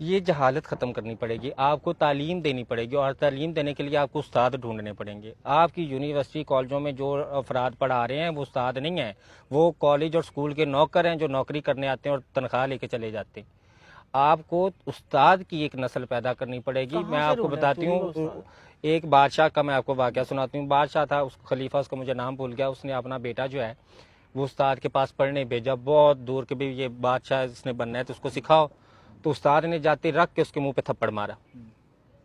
یہ جہالت ختم کرنی پڑے گی، آپ کو تعلیم دینی پڑے گی، اور تعلیم دینے کے لیے آپ کو استاد ڈھونڈنے پڑیں گے۔ آپ کی یونیورسٹی کالجوں میں جو افراد پڑھا رہے ہیں وہ استاد نہیں ہیں، وہ کالج اور اسکول کے نوکر ہیں جو نوکری کرنے آتے ہیں اور تنخواہ لے کے چلے جاتے ہیں۔ آپ کو استاد کی ایک نسل پیدا کرنی پڑے گی۔ میں آپ کو بتاتی ہوں، ایک بادشاہ کا میں آپ کو واقعہ سناتی ہوں۔ بادشاہ تھا، اس خلیفہ، اس کا مجھے نام بھول گیا، اس نے اپنا بیٹا جو ہے وہ استاد کے پاس پڑھنے بھیجا، بہت دور کے بھی یہ بادشاہ اس نے بننا ہے تو اس کو سکھاؤ، تو استاد نے جاتے رکھ کے اس کے منہ پہ تھپڑ مارا۔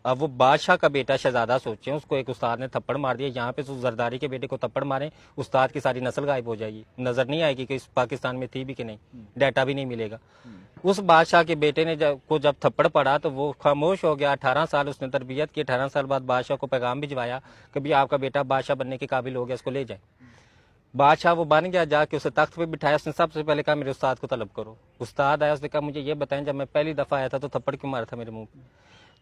اب وہ بادشاہ کا بیٹا شہزادہ سوچیں، اس کو ایک استاد نے تھپڑ مار دیا، یہاں پہ زرداری کے بیٹے کو تھپڑ ماریں، استاد کی ساری نسل غائب ہو جائے گی، نظر نہیں آئے گی کہ اس پاکستان میں تھی بھی کہ نہیں، ڈیٹا بھی نہیں ملے گا۔ اس بادشاہ کے بیٹے نے جب تھپڑ پڑا تو وہ خاموش ہو گیا، 18 سال اس نے تربیت کی، 18 سال بعد بادشاہ کو پیغام بھجوایا کہ بھی آپ کا بیٹا بادشاہ بننے کے قابل ہو گیا، اس کو لے جائیں۔ بادشاہ وہ بن گیا، جا کے اسے تخت پہ بٹھایا، اس نے سب سے پہلے کہا میرے استاد کو طلب کرو۔ استاد آیا، اس نے کہا مجھے یہ بتائیں جب میں پہلی دفعہ آیا تھا تو تھپڑ کیوں مارا تھا میرے منہ پہ؟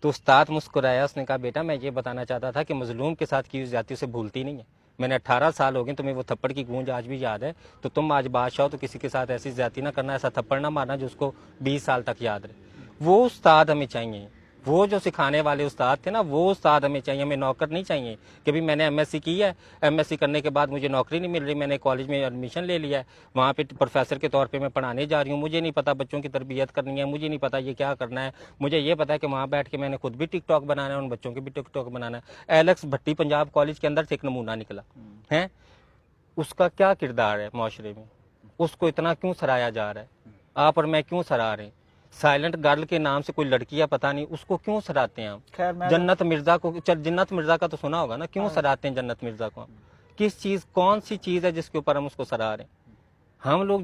تو استاد مسکرایا، اس نے کہا بیٹا میں یہ بتانا چاہتا تھا کہ مظلوم کے ساتھ کی زیادتی اسے بھولتی نہیں ہے، میں نے 18 سال ہو گئے، تمہیں وہ تھپڑ کی گونج آج بھی یاد ہے، تو تم آج بادشاہ ہو تو کسی کے ساتھ ایسی زیادتی نہ کرنا، ایسا تھپڑ نہ مارنا جو اس کو 20 سال تک یاد رہے۔ وہ استاد ہمیں چاہیے، وہ جو سکھانے والے استاد تھے نا، وہ استاد ہمیں چاہیے، ہمیں نوکر نہیں چاہیے کہ بھی میں نے ایم ایس سی کی ہے، ایم ایس سی کرنے کے بعد مجھے نوکری نہیں مل رہی، میں نے کالج میں ایڈمیشن لے لیا ہے، وہاں پہ پروفیسر کے طور پہ میں پڑھانے جا رہی ہوں، مجھے نہیں پتا بچوں کی تربیت کرنی ہے، مجھے نہیں پتا یہ کیا کرنا ہے، مجھے یہ پتا ہے کہ وہاں بیٹھ کے میں نے خود بھی ٹک ٹاک بنانا ہے، ان بچوں کے بھی ٹک ٹاک بنانا ہے۔ ایلیکس بھٹی پنجاب کالج کے اندر سے ایک نمونہ نکلا ہے، اس کا کیا کردار ہے معاشرے میں، اس کو اتنا کیوں سرایا جا رہا ہے، آپ اور میں کیوں سرا رہے ہیں؟ سائلنٹ گرل کے نام سے کوئی لڑکی ہے پتہ نہیں، اس کو کیوں سراتے ہیں ہم؟ جنت مرزا کو، جنت مرزا کا تو سنا ہوگا نا، کیوں سراتے ہیں جنت مرزا کو؟ کس چیز، کون سی چیز ہے جس کے اوپر ہم اس کو سرا رہے ہیں؟ ہم لوگ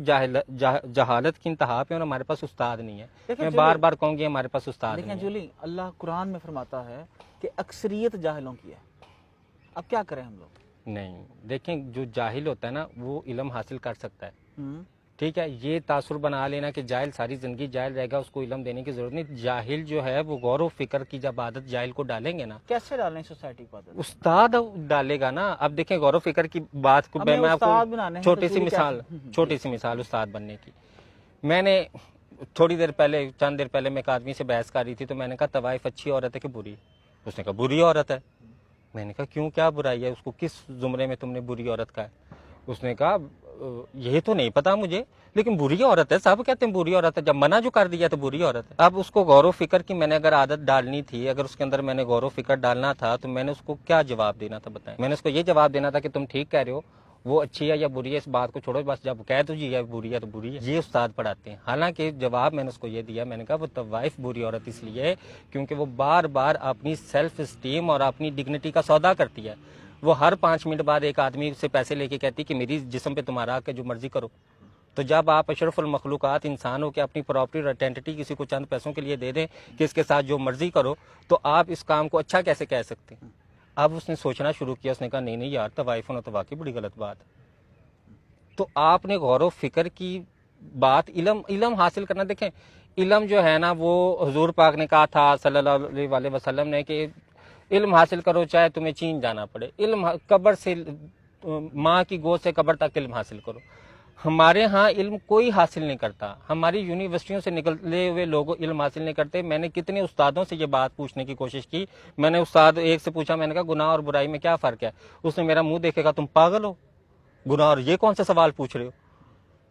جہالت کی انتہا پہ، اور ہمارے پاس استاد نہیں ہے۔ میں بار بار کہوں گی ہمارے پاس استاد نہیں ہے۔ جولی اللہ قرآن میں فرماتا ہے کہ اکثریت جاہلوں کی ہے، اب کیا کریں ہم لوگ؟ نہیں دیکھیں، جو جاہل ہوتا ہے نا وہ علم حاصل کر سکتا ہے، ٹھیک ہے؟ یہ تاثر بنا لینا کہ جاہل ساری زندگی جاہل رہے گا، اس کو علم دینے کی ضرورت نہیں۔ جاہل جو ہے وہ غور و فکر کی جب عادت جاہل کو ڈالیں گے نا، کیسے ڈالیں سوسائٹی کو عادت؟ استاد ڈالے گا نا۔ اب دیکھیں غور و فکر کی بات کو میں آپ کو چھوٹی سی مثال استاد بننے کی، میں نے تھوڑی دیر پہلے، چند دیر پہلے میں ایک آدمی سے بحث کر رہی تھی، تو میں نے کہا طوائف اچھی عورت ہے کہ بری؟ اس نے کہا بری عورت ہے۔ میں نے کہا کیوں، کیا برائی ہے؟ اس کو کس زمرے میں تم نے بری عورت کہا ہے؟ اس نے کہا یہ تو نہیں پتا مجھے، لیکن بری عورت ہے، سب کہتے ہیں بری عورت ہے، جب منع جو کر دیا تو بری عورت ہے۔ اب اس کو غور و فکر کی میں نے اگر عادت ڈالنی تھی، اگر اس کے اندر میں نے غور و فکر ڈالنا تھا، تو میں نے اس کو کیا جواب دینا تھا بتائیں؟ میں نے اس کو یہ جواب دینا تھا کہ تم ٹھیک کہہ رہے ہو، وہ اچھی ہے یا بری ہے اس بات کو چھوڑو، بس جب کہہ تو جی ہے بری ہے تو بری ہے۔ یہ استاد پڑھاتے ہیں۔ حالانکہ جواب میں نے اس کو یہ دیا، میں نے کہا وہ طوائف بری عورت اس لیے ہے کیونکہ وہ بار بار اپنی سیلف اسٹیم اور اپنی ڈگنیٹی کا سودا کرتی ہے۔ وہ ہر 5 منٹ بعد ایک آدمی سے پیسے لے کے کہتی کہ میری جسم پہ تمہارا حق ہے، جو مرضی کرو۔ تو جب آپ اشرف المخلوقات انسان ہو کہ اپنی پراپرٹی اور آئیڈینٹی کسی کو چند پیسوں کے لیے دے دیں کہ اس کے ساتھ جو مرضی کرو، تو آپ اس کام کو اچھا کیسے کہہ سکتے ہیں؟ اب اس نے سوچنا شروع کیا، اس نے کہا نہیں یار، طوائف ہونا تو واقعی بڑی غلط بات ہے۔ تو آپ نے غور و فکر کی بات، علم حاصل کرنا، دیکھیں علم جو ہے نا وہ حضور پاک نے کہا تھا صلی اللہ علیہ وسلم نے کہ علم حاصل کرو چاہے تمہیں چین جانا پڑے، علم قبر سے، ماں کی گود سے قبر تک علم حاصل کرو۔ ہمارے ہاں علم کوئی حاصل نہیں کرتا، ہماری یونیورسٹیوں سے نکلے ہوئے لوگ علم حاصل نہیں کرتے۔ میں نے کتنے استادوں سے یہ بات پوچھنے کی کوشش کی، میں نے استاد ایک سے پوچھا، میں نے کہا گناہ اور برائی میں کیا فرق ہے؟ اس نے میرا منہ دیکھے گا تم پاگل ہو، گناہ اور یہ کون سے سوال پوچھ رہے ہو؟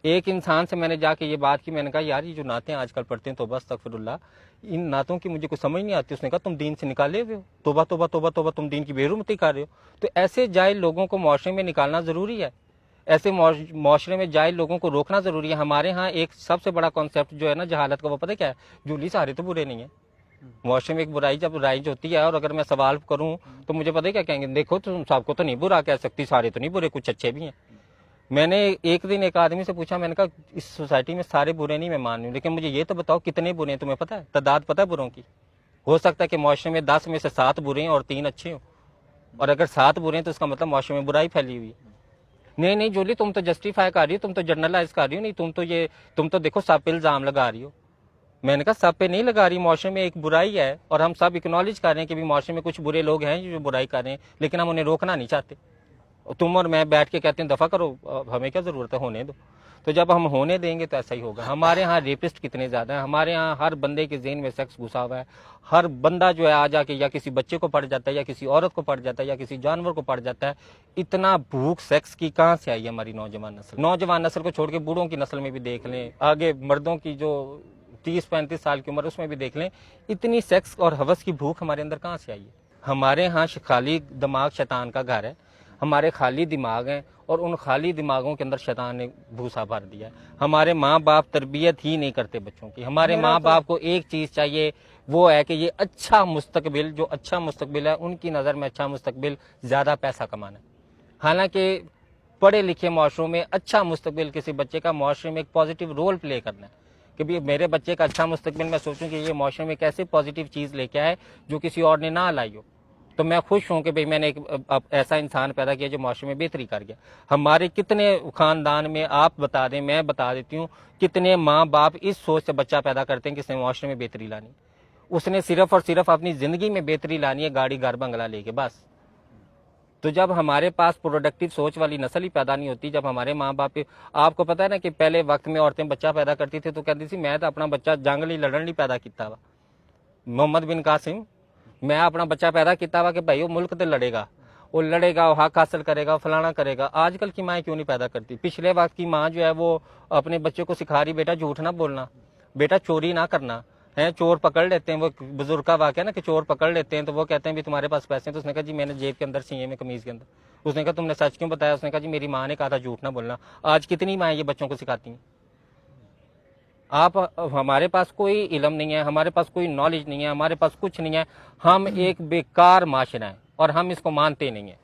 ایک انسان سے میں نے جا کے یہ بات کی، میں نے کہا یار یہ جو نعتیں آج کل پڑھتے ہیں توبہ استغفر اللہ، ان نعتوں کی مجھے کوئی سمجھ نہیں آتی۔ اس نے کہا تم دین سے نکالے ہوئے ہو، توبہ توبہ توبہ توبہ، تم دین کی بے حرمتی کر رہے ہو۔ تو ایسے جاہل لوگوں کو معاشرے میں نکالنا ضروری ہے، ایسے معاشرے میں جاہل لوگوں کو روکنا ضروری ہے۔ ہمارے ہاں ایک سب سے بڑا کانسیپٹ جو ہے نا جہالت کا، وہ پتہ کیا ہے؟ جولی سارے تو برے نہیں ہیں۔ معاشرے میں ایک برائی جب رائج ہوتی ہے، اور اگر میں سوال کروں تو مجھے پتہ کیا کہیں گے؟ دیکھو تم سب کو تو نہیں برا کہہ سکتی، سارے تو نہیں برے، کچھ اچھے بھی ہیں۔ میں نے ایک دن ایک آدمی سے پوچھا، میں نے کہا اس سوسائٹی میں سارے برے نہیں میں مان رہی ہوں، لیکن مجھے یہ تو بتاؤ کتنے برے ہیں تمہیں پتہ ہے؟ تعداد پتہ ہے بروں کی؟ ہو سکتا ہے کہ معاشرے میں 10 میں سے 7 برے ہیں اور 3 اچھے ہوں، اور اگر 7 برے ہیں تو اس کا مطلب معاشرے میں برائی پھیلی ہوئی ہے۔ نہیں جولی تم تو جسٹیفائی کر رہی ہو، تم تو جنرلائز کر رہی ہو، نہیں تم تو دیکھو سب پہ الزام لگا رہی ہو۔ میں نے کہا سب پہ نہیں لگا رہی، معاشرے میں ایک برائی ہے اور ہم سب اکنالج کر رہے ہیں کہ بھی معاشرے میں کچھ برے لوگ ہیں جو برائی کر رہے ہیں، لیکن ہم انہیں روکنا نہیں چاہتے۔ تم اور میں بیٹھ کے کہتے ہیں دفعہ کرو، ہمیں کیا ضرورت ہے، ہونے دو۔ تو جب ہم ہونے دیں گے تو ایسا ہی ہوگا. ہمارے ہاں ریپسٹ کتنے زیادہ ہیں, ہمارے ہاں ہر بندے کے ذہن میں سیکس گھسا ہوا ہے. ہر بندہ جو ہے آ جا کے یا کسی بچے کو پڑ جاتا ہے یا کسی عورت کو پڑ جاتا ہے یا کسی جانور کو پڑ جاتا ہے. اتنا بھوک سیکس کی کہاں سے آئی ہے ہماری نوجوان نسل کو چھوڑ کے بوڑھوں کی نسل میں بھی دیکھ لیں, آگے مردوں کی جو 30-35 سال کی عمر اس میں بھی دیکھ لیں, اتنی سیکس اور ہوس کی بھوک ہمارے اندر کہاں سے آئی ہے. ہمارے ہاں خالی دماغ شیطان کا گھر ہے, ہمارے خالی دماغ ہیں اور ان خالی دماغوں کے اندر شیطان نے بھوسا بھر دیا ہے. ہمارے ماں باپ تربیت ہی نہیں کرتے بچوں کی. ہمارے ماں باپ کو ایک چیز چاہیے, وہ ہے کہ یہ اچھا مستقبل, جو اچھا مستقبل ہے ان کی نظر میں اچھا مستقبل زیادہ پیسہ کمانا ہے. حالانکہ پڑھے لکھے معاشروں میں اچھا مستقبل کسی بچے کا معاشرے میں ایک پازیٹیو رول پلے کرنا ہے کہ بھی میرے بچے کا اچھا مستقبل, میں سوچوں کہ یہ معاشرے میں کیسے پازیٹیو چیز لے کے آئے جو کسی اور نے نہ لائی ہو. تو میں خوش ہوں کہ بھئی میں نے ایک ایسا انسان پیدا کیا جو معاشرے میں بہتری کر گیا. ہمارے کتنے خاندان میں آپ بتا دیں, میں بتا دیتی ہوں, کتنے ماں باپ اس سوچ سے بچہ پیدا کرتے ہیں کہ اس نے معاشرے میں بہتری لانی, اس نے صرف اور صرف اپنی زندگی میں بہتری لانی ہے, گاڑی گھر بنگلہ لے کے بس. تو جب ہمارے پاس پروڈکٹیو سوچ والی نسل ہی پیدا نہیں ہوتی, جب ہمارے ماں باپ, آپ کو پتا ہے نا کہ پہلے وقت میں عورتیں بچہ پیدا کرتی تھی تو کہتی تھی میں تو اپنا بچہ جنگ لی لڑن لی پیدا کیتا ہوا, محمد بن قاسم, میں اپنا بچہ پیدا کیتا ہوا کہ بھائی وہ ملک تے لڑے گا, وہ لڑے گا, وہ حق حاصل کرے گا, فلانا کرے گا. آج کل کی مائیں کیوں نہیں پیدا کرتی؟ پچھلے وقت کی ماں جو ہے وہ اپنے بچے کو سکھا رہی بیٹا جھوٹ نہ بولنا, بیٹا چوری نہ کرنا ہے. چور پکڑ لیتے ہیں, وہ بزرگ کا واقعہ نا کہ چور پکڑ لیتے ہیں تو وہ کہتے ہیں بھی تمہارے پاس پیسے ہیں, تو اس نے کہا جی میں نے جیب کے اندر سیے میں قمیض کے اندر. اس نے کہا تم نے سچ کیوں بتایا؟ اس نے کہا جی میری ماں نے کہا تھا جھوٹ نہ بولنا. آج کتنی مائیں یہ بچوں کو سکھاتی ہیں. آپ, ہمارے پاس کوئی علم نہیں ہے, ہمارے پاس کوئی نالج نہیں ہے, ہمارے پاس کچھ نہیں ہے. ہم ایک بیکار معاشرہ ہیں اور ہم اس کو مانتے نہیں ہیں.